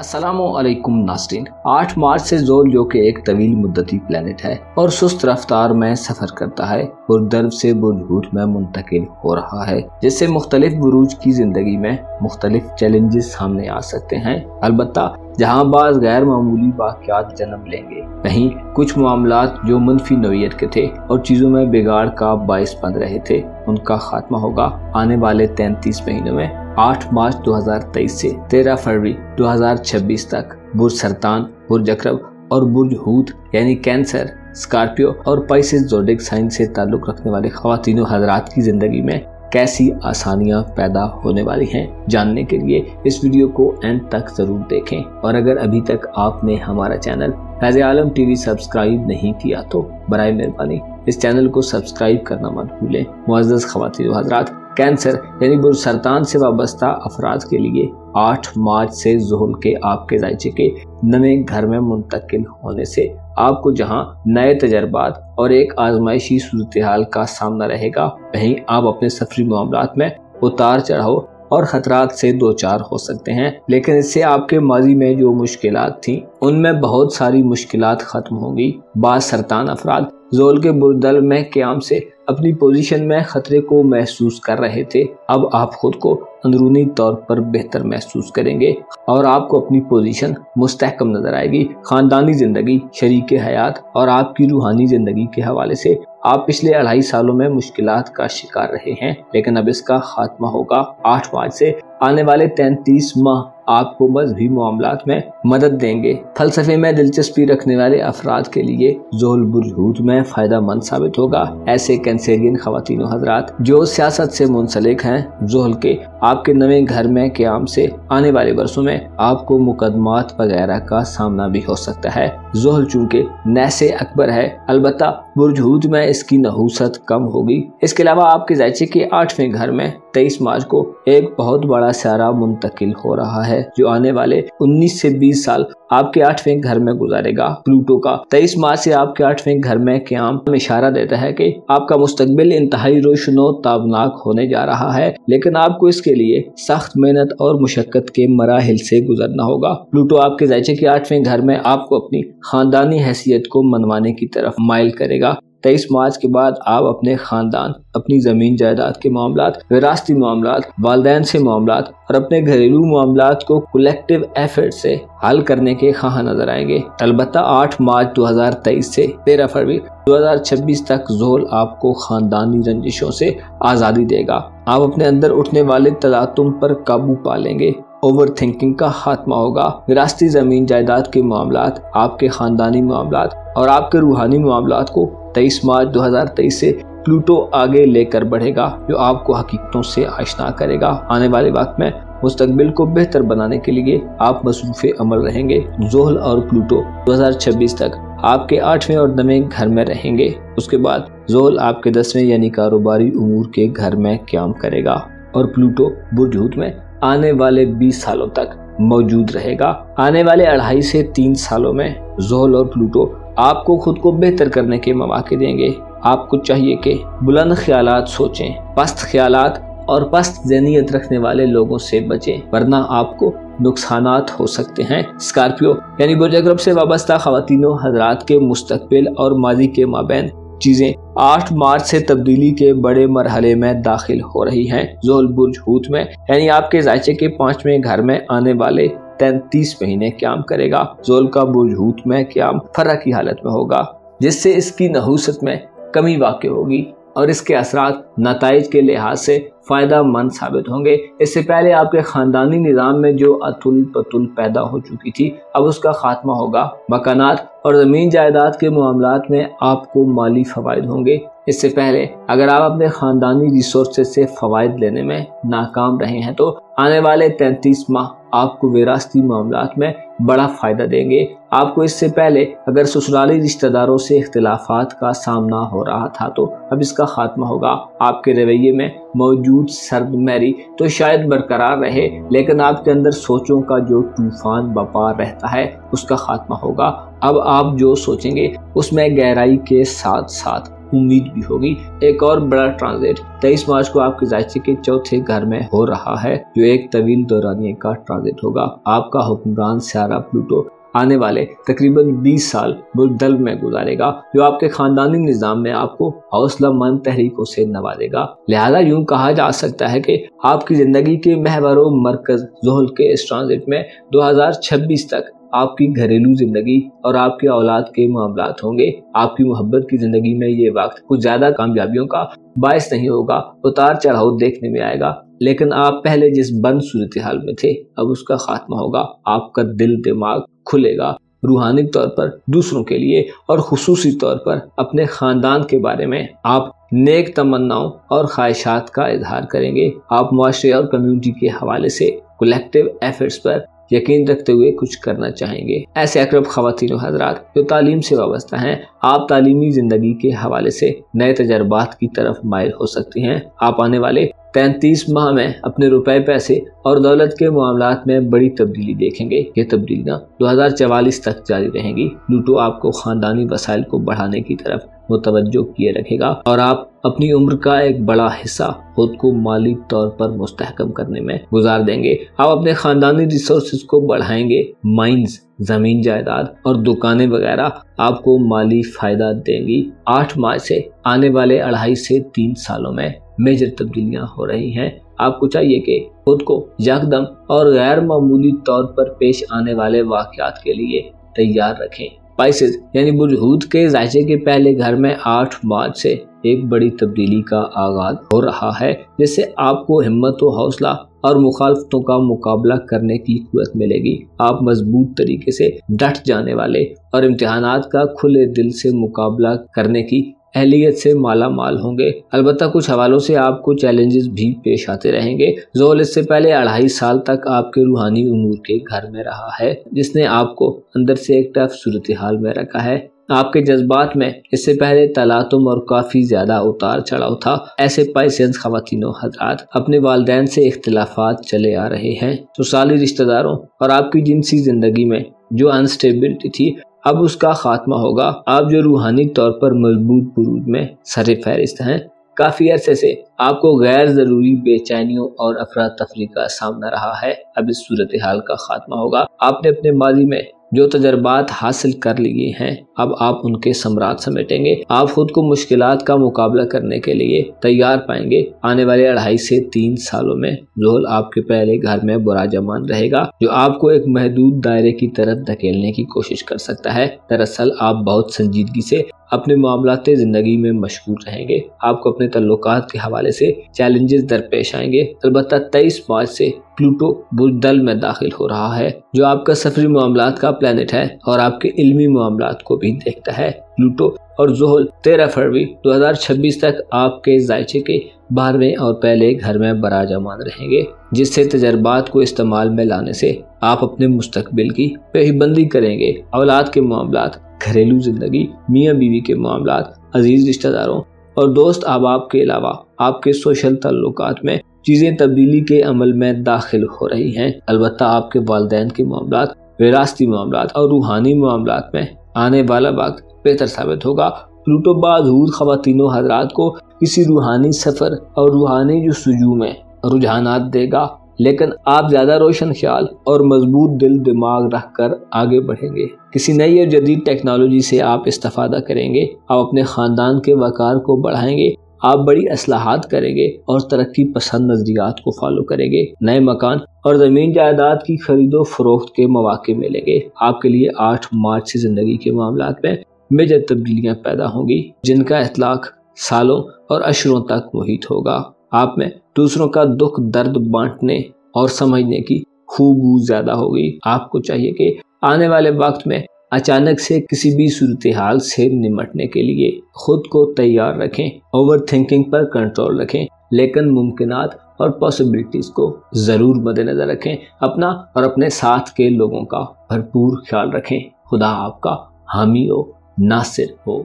अस्सलामु अलैकुम नाज़रीन। 8 मार्च से ज़ोल, जो कि एक तवील मुद्दती प्लैनेट है और सुस्त रफ्तार में सफ़र करता है, बुर्दर्ब से बुर्ज में मुंतकिल हो रहा है, जिससे मुख्तलिफ बुरूज की ज़िंदगी में मुख्तलिफ चैलेंजेस सामने आ सकते हैं। अलबत्ता जहाँ बाज़ गैर मामूली वाक़यात जन्म लेंगे, वहीं कुछ मामलात जो मनफी नौइयत के थे और चीज़ों में बिगाड़ का बाइस बन रहे थे, उनका खात्मा होगा आने वाले 33 महीनों में। 8 मार्च 2023 से 13 फरवरी 2026 तक बुर्ज सरतान, बुर्ज अकरब और बुर्ज हूत यानी कैंसर, स्कॉर्पियो और पाइसेस ज़ोडिएक साइन से ताल्लुक़ रखने वाले ख़वातीन हज़रात की ज़िंदगी में कैसी आसानियां पैदा होने वाली हैं, जानने के लिए इस वीडियो को एंड तक ज़रूर देखें। और अगर अभी तक आपने हमारा चैनल फैज़ आलम टीवी सब्सक्राइब नहीं किया तो बराए मेहरबानी इस चैनल को सब्सक्राइब करना मत भूलें। मुअज़्ज़ज़ ख़वातीन हज़रात, कैंसर यानी बुर्ज सरतान से वाबस्ता अफराद के लिए 8 मार्च से ज़ोहल के आपके ज़ायचे के नए घर में मुंतकिल होने से आपको जहां नए तजर्बात और एक आजमाइशी सूरत-ए-हाल का सामना रहेगा, वहीं आप अपने सफरी मामलात में उतार चढ़ाव और खतरात से दो चार हो सकते हैं। लेकिन इससे आपके माजी में जो मुश्किलात थी, उनमें बहुत सारी मुश्किलात ख़त्म होंगी। बाज़ सरतान अफराद ज़ोल के बुर्दल में क़याम से अपनी पोजीशन में ख़तरे को महसूस कर रहे थे। अब आप खुद को अंदरूनी तौर पर बेहतर महसूस करेंगे और आपको अपनी पोजीशन मुस्तहकम नजर आएगी। ख़ानदानी ज़िंदगी, शरीक हयात और आपकी रूहानी ज़िंदगी के हवाले से आप पिछले 2.5 सालों में मुश्किलात का शिकार रहे हैं, लेकिन अब इसका खात्मा होगा। 8 मार्च से आने वाले 33 माह आपको मज़हबी मामलात में मदद देंगे। फलसफे में दिलचस्पी रखने वाले अफराद के लिए ज़ोहल बुर्ज हूत में फ़ायदा मंद साबित होगा। ऐसे कैंसेरियन ख़वातीन हज़रात जो सियासत से मुंसलिक हैं, ज़ोहल के आपके नए घर में क़याम से आने वाले बरसों में आपको मुकदमात वगैरह का सामना भी हो सकता है। ज़ोहल चूँकि नैसे अकबर है, अलबत्ता बुर्ज हूत में इसकी नहूसत कम होगी। इसके अलावा आपके ज़ायचे के 8वें घर में 23 मार्च को एक बहुत बड़ा सारा मुंतकिल हो रहा है, जो आने वाले 19 से 20 साल आपके 8वें घर में गुजारेगा। प्लूटो का 23 मार्च से आपके 8वें घर में क़याम इशारा देता है कि आपका मुस्तकबिल इंतहाई रोशनो ताबनाक होने जा रहा है, लेकिन आपको इसके लिए सख्त मेहनत और मुशक्कत के मराहिल से गुजरना होगा। प्लूटो आपके ज़ायचे के 8वें घर में आपको अपनी खानदानी हैसियत को मनवाने की तरफ माइल करेगा। 23 मार्च के बाद आप अपने खानदान, अपनी ज़मीन जायदाद के मामलात, विरासती मामलात, वालिदैन से मामलात और अपने घरेलू मामलात को कलेक्टिव एफर्ट से हल करने के ख़्वाह नजर आएंगे। अलबत्ता 8 मार्च 2023 से 13 फरवरी 2026 तक ज़ोहल आपको खानदानी रंजिशों से आज़ादी देगा। आप अपने अंदर उठने वाले तलातुम पर काबू पा लेंगे। ओवर थिंकिंग का खात्मा होगा। विरासती ज़मीन जायदाद के मामलात, आपके ख़ानदानी मामलात और आपके रूहानी मामलात को 23 मार्च 2023 से प्लूटो आगे लेकर बढ़ेगा, जो आपको हकीकतों से आशना करेगा। आने वाले वक्त में मुस्तकबिल को बेहतर बनाने के लिए आप मसरूफ़े अमल रहेंगे। ज़ोहल और प्लूटो 2026 तक आपके 8वें और 9वें घर में रहेंगे। उसके बाद ज़ोहल आपके 10वें यानी कारोबारी उमूर के घर में क़याम करेगा और प्लूटो बुर्ज हूत में आने वाले 20 सालों तक मौजूद रहेगा। आने वाले 2.5 से 3 सालों में ज़ोहल और प्लूटो आपको खुद को बेहतर करने के मौके देंगे। आपको चाहिए कि बुलंद ख्यालात सोचें, पस्त ख्यालात और पस्त ज़हनियत रखने वाले लोगों से बचें, वरना आपको नुकसानात हो सकते हैं। स्कॉर्पियो यानी बुर्ज अकरब से वाबस्ता ख़वातीनो हज़रात के मुस्तकबिल और माजी के माबैन चीज़ें 8 मार्च से तब्दीली के बड़े मरहले में दाखिल हो रही हैं। ज़ोहल बुर्ज हूत में यानी आपके ज़ायचे के 5वें घर में आने वाले 33 महीने क़याम करेगा। ज़ोहल का बुर्ज हूत में क़याम फर्रा की हालत में होगा, जिससे इसकी नहूसत में कमी वाक़ई होगी और इसके असरात नताइज के लिहाज से फ़ायदा मंद साबित होंगे। इससे पहले आपके ख़ानदानी निज़ाम में जो अतुल पतुल पैदा हो चुकी थी, अब उसका खात्मा होगा। मकानात और ज़मीन जायदाद के मामलात में आपको माली फ़वाइद होंगे। इससे पहले अगर आप अपने ख़ानदानी रिसोर्सेज से फ़वाइद लेने में नाकाम रहे हैं, तो आने वाले 33 माह आपको विरासती मामलात में बड़ा फ़ायदा देंगे। आपको इससे पहले अगर ससुराली रिश्तेदारों से इख्तिलाफात का सामना हो रहा था, तो अब इसका खात्मा होगा। आपके रवैये में मौजूद सर्द मैरी तो शायद बरकरार रहे, लेकिन आपके अंदर सोचों का जो तूफान बपा रहता है, उसका खात्मा होगा। अब आप जो सोचेंगे उसमें गहराई के साथ साथ उम्मीद भी होगी। एक और बड़ा ट्रांजिट 23 मार्च को आपके जायचे के चौथे घर में हो रहा है, जो एक तवील दौरानिये का ट्रांजिट होगा। आपका हुक्मरान सियारा प्लूटो आने वाले तकरीबन 20 साल बुर्ज दल्व में गुजारेगा, जो आपके खानदानी निजाम में आपको हौसलामंद तहरीकों से नवाजेगा। लिहाजा यूं कहा जा सकता है कि आपकी जिंदगी के महवर व मरकज ज़ुहल के इस ट्रांजिट में 2026 तक आपकी घरेलू जिंदगी और आपके औलाद के मामलात होंगे। आपकी मोहब्बत की जिंदगी में ये वक्त कुछ ज्यादा कामयाबियों का बायस नहीं होगा, उतार चढ़ाव देखने में आएगा, लेकिन आप पहले जिस बंद सूरत हाल में थे अब उसका खात्मा होगा। आपका दिल दिमाग खुलेगा, रूहानी तौर पर दूसरों के लिए और खुसूसी तौर पर अपने खानदान के बारे में आप नेक तमन्नाओं और ख्वाहिशात का इजहार करेंगे। आप मुआशरे और कम्युनिटी के हवाले से कलेक्टिव एफर्ट्स पर यकीन रखते हुए कुछ करना चाहेंगे। ऐसे अकरब ख़वातीन व हज़रात जो तालीम से वाबस्ता हैं, आप तालीमी ज़िंदगी के हवाले से नए तजर्बात की तरफ माइल हो सकती हैं। आप आने वाले 33 माह में अपने रुपए पैसे और दौलत के मामलात में बड़ी तब्दीली देखेंगे। ये तब्दीलियाँ 2044 तक जारी रहेंगी। प्लूटो आपको ख़ानदानी वसाइल को बढ़ाने की तरफ मुतवज्जो किए रखेगा और आप अपनी उम्र का एक बड़ा हिस्सा खुद को माली तौर पर मुस्तहकम करने में गुजार देंगे। आप अपने खानदानी रिसोर्सेज को बढ़ाएंगे। माइंस, जमीन जायदाद और दुकानें वगैरह आपको माली फायदा देंगी। 8 मार्च से आने वाले 2.5 से 3 सालों में मेजर तब्दीलियां हो रही हैं। आपको चाहिए कि खुद को यकदम और गैर मामूली तौर पर पेश आने वाले वाक़यात के लिए तैयार रखें। स्पाइसेस यानी बुर्ज हूत के जायचे के पहले घर में 8 मार्च से एक बड़ी तब्दीली का आगाज हो रहा है, जिससे आपको हिम्मत व हौसला और मुखालफतों का मुकाबला करने की कुव्वत मिलेगी। आप मजबूत तरीके से डट जाने वाले और इम्तिहानात का खुले दिल से मुकाबला करने की अहलियत से माला माल होंगे। अलबत्ता कुछ हवालों से आपको चैलेंजेस भी पेश आते रहेंगे। ज़ुहल इससे पहले 2.5 साल तक आपके रूहानी उमूर के घर में रहा है, जिसने आपको अंदर से एक टफ सूरत हाल में रखा है। आपके जज्बात में इससे पहले तलातुम और काफी ज्यादा उतार चढ़ाव था। ऐसे पाइसेंस ख़वातीनो हज़रात अपने वालिदैन से इख्तिलाफात चले आ रहे हैं। ससुराली रिश्तेदारों और आपकी जिनसी जिंदगी में जो अनस्टेबिलिटी थी अब उसका खात्मा होगा। आप जो रूहानी तौर पर मजबूत बुरूज में सर फहरिस्त हैं, काफी अरसे से आपको गैर जरूरी बेचैनियों और अफरा तफरी का सामना रहा है, अब इस सूरत हाल का खात्मा होगा। आपने अपने माजी में जो तजर्बात हासिल कर लिए हैं अब आप उनके सम्राट समेटेंगे। आप खुद को मुश्किलात का मुकाबला करने के लिए तैयार पाएंगे। आने वाले 2.5 से 3 सालों में ज़ुहल आपके पहले घर में बुरा जमान रहेगा, जो आपको एक महदूद दायरे की तरफ धकेलने की कोशिश कर सकता है। दरअसल आप बहुत संजीदगी से अपने मामलाते जिंदगी में मशगूल रहेंगे। आपको अपने तल्लुकात के हवाले से चैलेंजेस दरपेश आएंगे। अलबत्ता 23 मार्च से प्लूटो बुर्ज दल्व में दाखिल हो रहा है, जो आपका सफरी मामलात का प्लैनेट है और आपके इल्मी मामलात को भी देखता है। प्लूटो और ज़ुहल 13 फरवरी 2026 तक आपके जायचे के 12वें और पहले घर में बराजमान रहेंगे, जिससे तजर्बात को इस्तेमाल में लाने से आप अपने मुस्तकबिल की पेशबंदी करेंगे। औलाद के मामलात, घरेलू जिंदगी, मियाँ बीवी के मामलात, अजीज रिश्तेदारों और दोस्त अहबाब के अलावा आपके सोशल ताल्लुकात में चीजें तब्दीली के अमल में दाखिल हो रही हैं। अलबत्ता आपके वालिदैन के मामलात, विरासती मामलात और रूहानी मामलात में आने वाला वक्त बेहतर साबित होगा। प्लूटो बाज़ूद ख़वातीनो हज़रात को किसी रूहानी सफ़र और रूहानी जस्तजू में रुझानात देगा, लेकिन आप ज्यादा रोशन ख्याल और मजबूत दिल दिमाग रखकर आगे बढ़ेंगे। किसी नई और जदीद टेक्नोलॉजी से आप इस्तेफादा करेंगे। आप अपने खानदान के वकार को बढ़ाएंगे। आप बड़ी असलाहात करेंगे और तरक्की पसंद नजरियात को फॉलो करेंगे। नए मकान और ज़मीन जायदाद की खरीदो फरोख्त के मौके मिलेंगे। आपके लिए 8 मार्च से ज़िंदगी के मामलात में मेजर तब्दीलियाँ पैदा होंगी, जिनका इतलाक सालों और अशरों तक मुहित होगा। आप में दूसरों का दुख दर्द बांटने और समझने की खूबी ज्यादा होगी। आपको चाहिए कि आने वाले वक्त में अचानक से किसी भी सूरत हाल से निपटने के लिए खुद को तैयार रखें। ओवर थिंकिंग पर कंट्रोल रखें, लेकिन मुमकिनात और पॉसिबिलिटीज को जरूर मद्देनजर रखें। अपना और अपने साथ के लोगों का भरपूर ख्याल रखें। खुदा आपका हामी हो, नासिर हो।